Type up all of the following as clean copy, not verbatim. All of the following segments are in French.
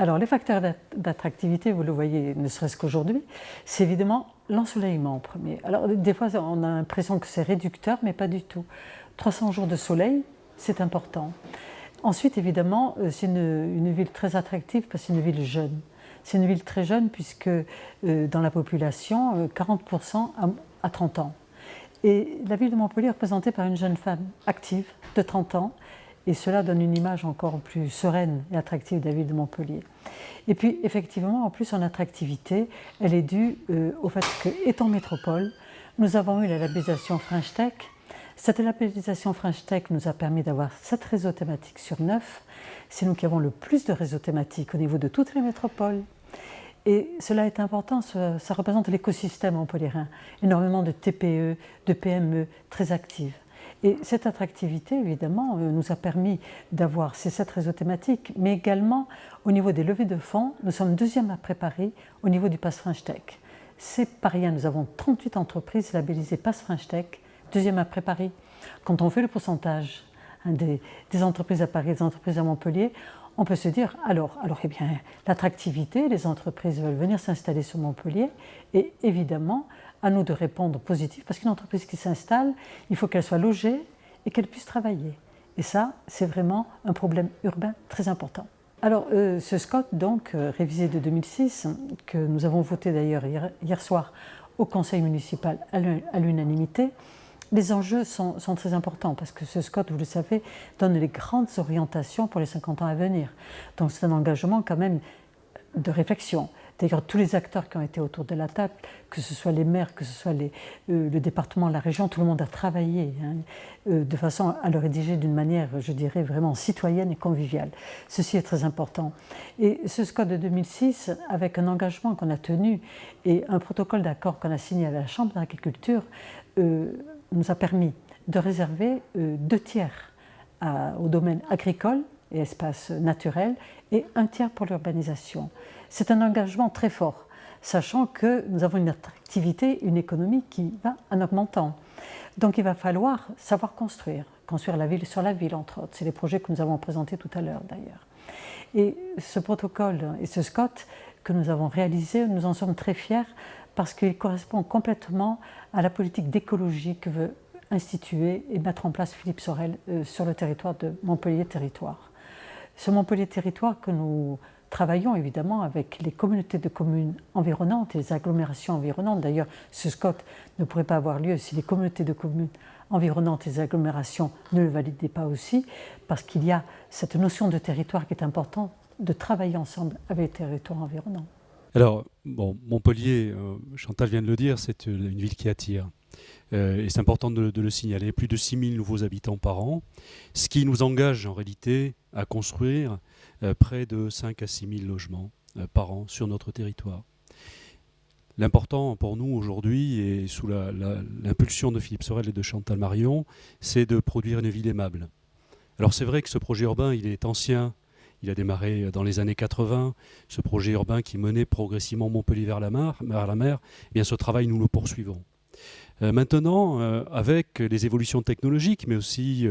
Alors, les facteurs d'attractivité, vous le voyez, ne serait-ce qu'aujourd'hui, c'est évidemment l'ensoleillement en premier. Alors, des fois, on a l'impression que c'est réducteur, mais pas du tout. 300 jours de soleil, c'est important. Ensuite, évidemment, c'est une ville très attractive parce que c'est une ville jeune. C'est une ville très jeune puisque dans la population, 40% à 30 ans. Et la ville de Montpellier est représentée par une jeune femme active de 30 ans. Et cela donne une image encore plus sereine et attractive de la ville de Montpellier. Et puis, effectivement, en plus, son attractivité, elle est due au fait qu'étant métropole, nous avons eu la labellisation French Tech. Cette labellisation French Tech nous a permis d'avoir 7 réseaux thématiques sur 9. C'est nous qui avons le plus de réseaux thématiques au niveau de toutes les métropoles. Et cela est important, ça représente l'écosystème montpelliérain. Énormément de TPE, de PME très actives. Et cette attractivité, évidemment, nous a permis d'avoir ces 7 réseaux thématiques, mais également au niveau des levées de fonds, nous sommes deuxième après Paris au niveau du Pass French Tech. C'est pas rien, nous avons 38 entreprises labellisées Pass French Tech, deuxième après Paris. Quand on fait le pourcentage des entreprises à Paris, des entreprises à Montpellier, on peut se dire, alors eh bien, l'attractivité, les entreprises veulent venir s'installer sur Montpellier, et évidemment, à nous de répondre positif, parce qu'une entreprise qui s'installe, il faut qu'elle soit logée et qu'elle puisse travailler. Et ça, c'est vraiment un problème urbain très important. Alors, ce SCOT, donc, révisé de 2006, que nous avons voté d'ailleurs hier soir au conseil municipal à l'unanimité, les enjeux sont très importants parce que ce SCOT, vous le savez, donne les grandes orientations pour les 50 ans à venir. Donc c'est un engagement quand même de réflexion. D'ailleurs, tous les acteurs qui ont été autour de la table, que ce soit les maires, que ce soit le département, la région, tout le monde a travaillé de façon à le rédiger d'une manière, je dirais, vraiment citoyenne et conviviale. Ceci est très important. Et ce SCOT de 2006, avec un engagement qu'on a tenu et un protocole d'accord qu'on a signé à la Chambre d'agriculture, nous a permis de réserver 2/3 au domaine agricole et espaces naturels et 1/3 pour l'urbanisation. C'est un engagement très fort, sachant que nous avons une attractivité, une économie qui va en augmentant. Donc il va falloir savoir construire la ville sur la ville, entre autres. C'est les projets que nous avons présentés tout à l'heure d'ailleurs. Et ce protocole et ce SCOT que nous avons réalisé, nous en sommes très fiers parce qu'il correspond complètement à la politique d'écologie que veut instituer et mettre en place Philippe Sorel sur le territoire de Montpellier Territoire. Ce Montpellier Territoire que nous travaillons évidemment avec les communautés de communes environnantes et les agglomérations environnantes. D'ailleurs, ce SCOT ne pourrait pas avoir lieu si les communautés de communes environnantes et les agglomérations ne le validaient pas aussi, parce qu'il y a cette notion de territoire qui est importante, de travailler ensemble avec les territoires environnants. Alors, bon, Montpellier, Chantal vient de le dire, c'est une ville qui attire. Et c'est important de le signaler. Plus de 6 000 nouveaux habitants par an, ce qui nous engage en réalité à construire près de 5 à 6 000 logements par an sur notre territoire. L'important pour nous aujourd'hui, et sous l'impulsion de Philippe Sorel et de Chantal Marion, c'est de produire une ville aimable. Alors c'est vrai que ce projet urbain, il est ancien. Il a démarré dans les années 80, ce projet urbain qui menait progressivement Montpellier vers la mer. Eh bien, ce travail, nous le poursuivons. Maintenant, avec les évolutions technologiques, mais aussi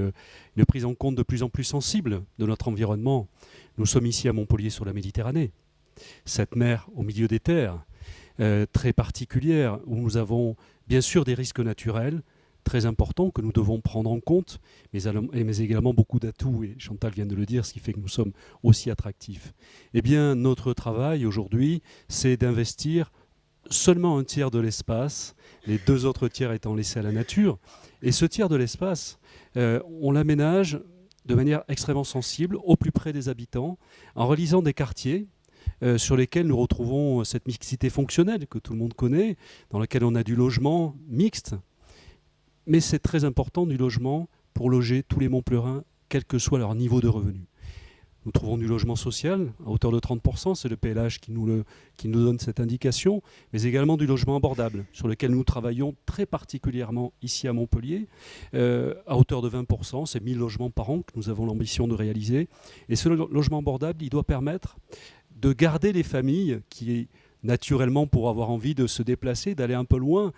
une prise en compte de plus en plus sensible de notre environnement, nous sommes ici à Montpellier sur la Méditerranée. Cette mer au milieu des terres, très particulière, où nous avons bien sûr des risques naturels, très importants que nous devons prendre en compte, mais également beaucoup d'atouts, et Chantal vient de le dire, ce qui fait que nous sommes aussi attractifs. Eh bien, notre travail aujourd'hui, c'est d'investir seulement 1/3 de l'espace, les 2 autres tiers étant laissés à la nature. Et ce tiers de l'espace, on l'aménage de manière extrêmement sensible, au plus près des habitants, en réalisant des quartiers sur lesquels nous retrouvons cette mixité fonctionnelle que tout le monde connaît, dans laquelle on a du logement mixte. Mais c'est très important du logement pour loger tous les Montpelliérains, quel que soit leur niveau de revenu. Nous trouvons du logement social à hauteur de 30%, c'est le PLH qui nous donne cette indication, mais également du logement abordable, sur lequel nous travaillons très particulièrement ici à Montpellier, à hauteur de 20%, c'est 1000 logements par an que nous avons l'ambition de réaliser. Et ce logement abordable, il doit permettre de garder les familles qui naturellement pour avoir envie de se déplacer, d'aller un peu loin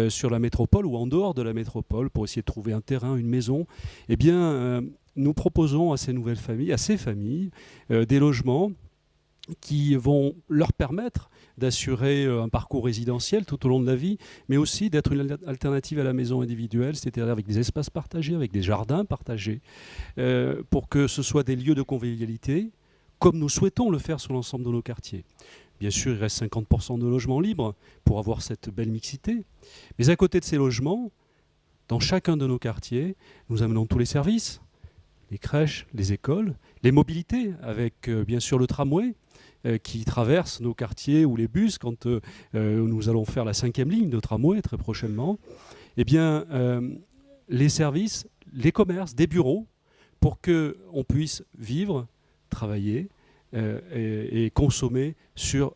sur la métropole ou en dehors de la métropole pour essayer de trouver un terrain, une maison. Eh bien, nous proposons à ces nouvelles familles, à ces familles, des logements qui vont leur permettre d'assurer un parcours résidentiel tout au long de la vie, mais aussi d'être une alternative à la maison individuelle, c'est-à-dire avec des espaces partagés, avec des jardins partagés, pour que ce soit des lieux de convivialité, comme nous souhaitons le faire sur l'ensemble de nos quartiers. Bien sûr, il reste 50% de logements libres pour avoir cette belle mixité, mais à côté de ces logements, dans chacun de nos quartiers, nous amenons tous les services, les crèches, les écoles, les mobilités, avec bien sûr le tramway, qui traversent nos quartiers ou les bus quand nous allons faire la 5e ligne de tramway très prochainement, eh bien, les services, les commerces, des bureaux, pour qu'on puisse vivre, travailler et consommer sur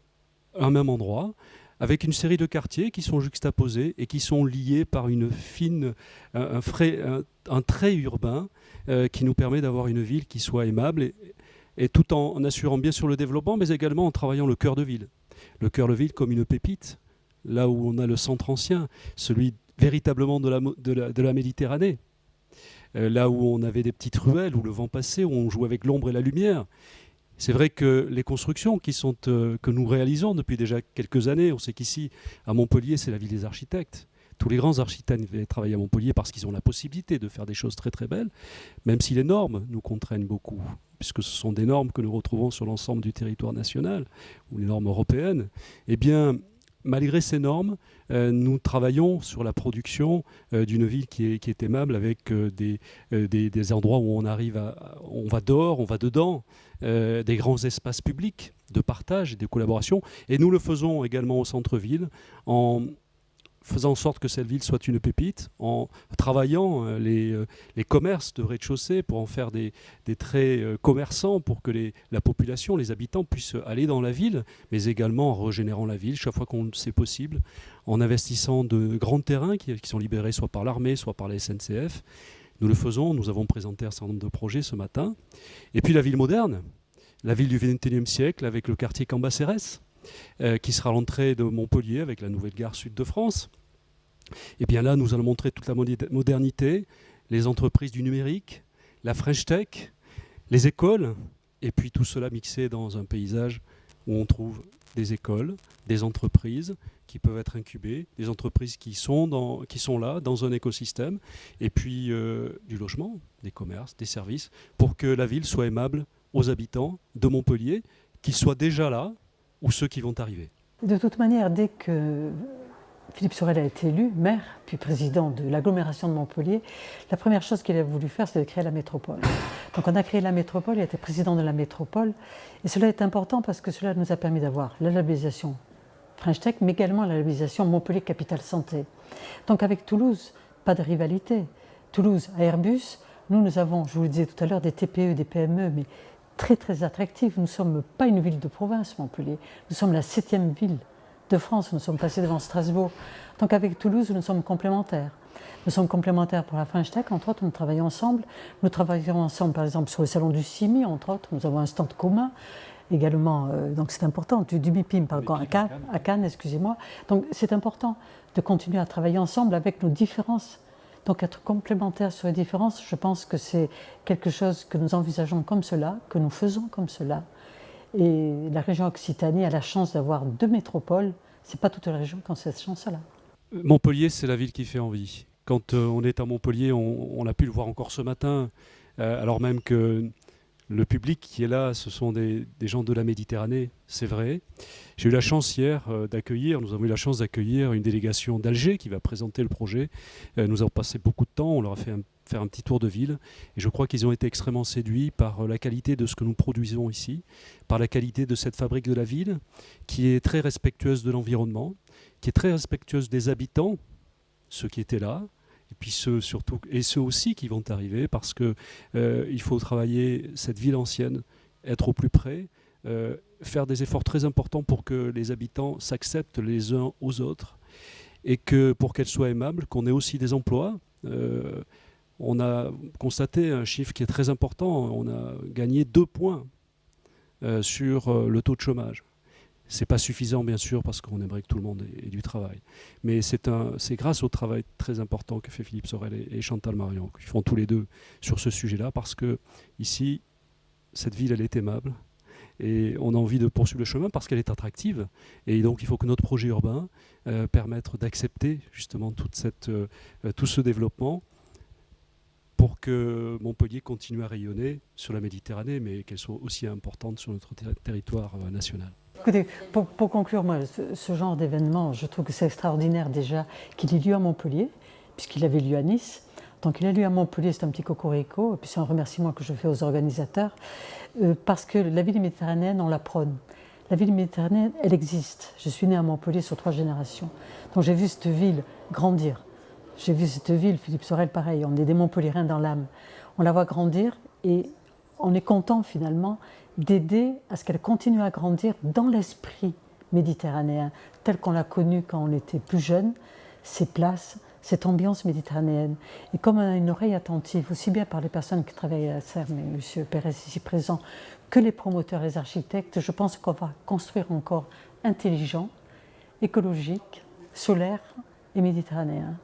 un même endroit, avec une série de quartiers qui sont juxtaposés et qui sont liés par une fine, un trait urbain qui nous permet d'avoir une ville qui soit aimable et tout en assurant bien sûr le développement, mais également en travaillant le cœur de ville. Le cœur de ville comme une pépite, là où on a le centre ancien, celui véritablement de la Méditerranée, là où on avait des petites ruelles, où le vent passait, où on jouait avec l'ombre et la lumière. C'est vrai que les constructions que nous réalisons depuis déjà quelques années, on sait qu'ici, à Montpellier, c'est la ville des architectes. Tous les grands architectes travaillent à Montpellier parce qu'ils ont la possibilité de faire des choses très très belles, même si les normes nous contraignent beaucoup, puisque ce sont des normes que nous retrouvons sur l'ensemble du territoire national, ou les normes européennes. Eh bien, malgré ces normes, nous travaillons sur la production d'une ville qui est aimable, avec des endroits où on va dehors, on va dedans, des grands espaces publics de partage et de collaboration. Et nous le faisons également au centre-ville en faisant en sorte que cette ville soit une pépite, en travaillant les commerces de rez-de-chaussée pour en faire des traits commerçants pour que la population, les habitants puissent aller dans la ville, mais également en régénérant la ville chaque fois qu'on c'est possible, en investissant de grands terrains qui sont libérés soit par l'armée, soit par la SNCF. Nous le faisons, nous avons présenté un certain nombre de projets ce matin. Et puis la ville moderne, la ville du XXIe siècle avec le quartier Cambacérès, qui sera l'entrée de Montpellier avec la nouvelle gare Sud de France. Et bien là, nous allons montrer toute la modernité, les entreprises du numérique, la French Tech, les écoles, et puis tout cela mixé dans un paysage où on trouve des écoles, des entreprises qui peuvent être incubées, des entreprises qui sont là dans un écosystème, et puis du logement, des commerces, des services, pour que la ville soit aimable aux habitants de Montpellier, qu'ils soient déjà là, ou ceux qui vont arriver. De toute manière, dès que Philippe Sorel a été élu maire, puis président de l'agglomération de Montpellier, la première chose qu'il a voulu faire, c'est de créer la métropole. Donc on a créé la métropole, il a été président de la métropole, et cela est important parce que cela nous a permis d'avoir la labellisation French Tech, mais également la labellisation Montpellier Capitale Santé. Donc avec Toulouse, pas de rivalité. Toulouse a Airbus, nous avons, je vous le disais tout à l'heure, des TPE, des PME, mais très très attractif. Nous ne sommes pas une ville de province, Montpellier. Nous sommes la 7e ville de France. Nous sommes passés devant Strasbourg. Donc avec Toulouse, nous sommes complémentaires. Nous sommes complémentaires pour la French Tech, entre autres, nous travaillons ensemble. Nous travaillons ensemble, par exemple, sur le salon du CIMI, entre autres. Nous avons un stand commun. Également, donc c'est important, du MIPIM, pardon, à Cannes, excusez-moi. Donc c'est important de continuer à travailler ensemble avec nos différences. Donc être complémentaires sur les différences, je pense que c'est quelque chose que nous envisageons comme cela, que nous faisons comme cela. Et la région Occitanie a la chance d'avoir 2 métropoles. Ce n'est pas toute la région qui a cette chance-là. Montpellier, c'est la ville qui fait envie. Quand on est à Montpellier, on a pu le voir encore ce matin, alors même que le public qui est là, ce sont des gens de la Méditerranée, c'est vrai. J'ai eu la chance hier nous avons eu la chance d'accueillir une délégation d'Alger qui va présenter le projet. Nous avons passé beaucoup de temps, on leur a fait faire un petit tour de ville. Et je crois qu'ils ont été extrêmement séduits par la qualité de ce que nous produisons ici, par la qualité de cette fabrique de la ville, qui est très respectueuse de l'environnement, qui est très respectueuse des habitants, ceux qui étaient là, et puis ceux aussi qui vont arriver, parce que il faut travailler cette ville ancienne, être au plus près, faire des efforts très importants pour que les habitants s'acceptent les uns aux autres, et que pour qu'elle soit aimable, qu'on ait aussi des emplois. On a constaté un chiffre qui est très important, on a gagné 2 points sur le taux de chômage. C'est pas suffisant, bien sûr, parce qu'on aimerait que tout le monde ait du travail. Mais c'est grâce au travail très important que fait Philippe Sorel et Chantal Marion, qu'ils font tous les deux sur ce sujet-là, parce que ici, cette ville, elle est aimable. Et on a envie de poursuivre le chemin parce qu'elle est attractive. Et donc il faut que notre projet urbain permette d'accepter justement tout ce développement pour que Montpellier continue à rayonner sur la Méditerranée, mais qu'elle soit aussi importante sur notre territoire national. Écoutez, pour conclure, moi, ce genre d'événement, je trouve que c'est extraordinaire déjà qu'il ait lieu à Montpellier, puisqu'il avait lieu à Nice. Donc il a lieu à Montpellier, c'est un petit cocorico, et puis c'est un remerciement que je fais aux organisateurs, parce que la ville méditerranéenne, on la prône. La ville méditerranéenne, elle existe. Je suis née à Montpellier sur 3 générations. Donc j'ai vu cette ville grandir. J'ai vu cette ville, Philippe Sorel, pareil, on est des Montpelliérains dans l'âme. On la voit grandir et on est content finalement d'aider à ce qu'elle continue à grandir dans l'esprit méditerranéen, tel qu'on l'a connu quand on était plus jeune, ces places, cette ambiance méditerranéenne. Et comme on a une oreille attentive, aussi bien par les personnes qui travaillent à la CERM, et M. Pérez ici présent, que les promoteurs et les architectes, je pense qu'on va construire encore intelligent, écologique, solaire et méditerranéen.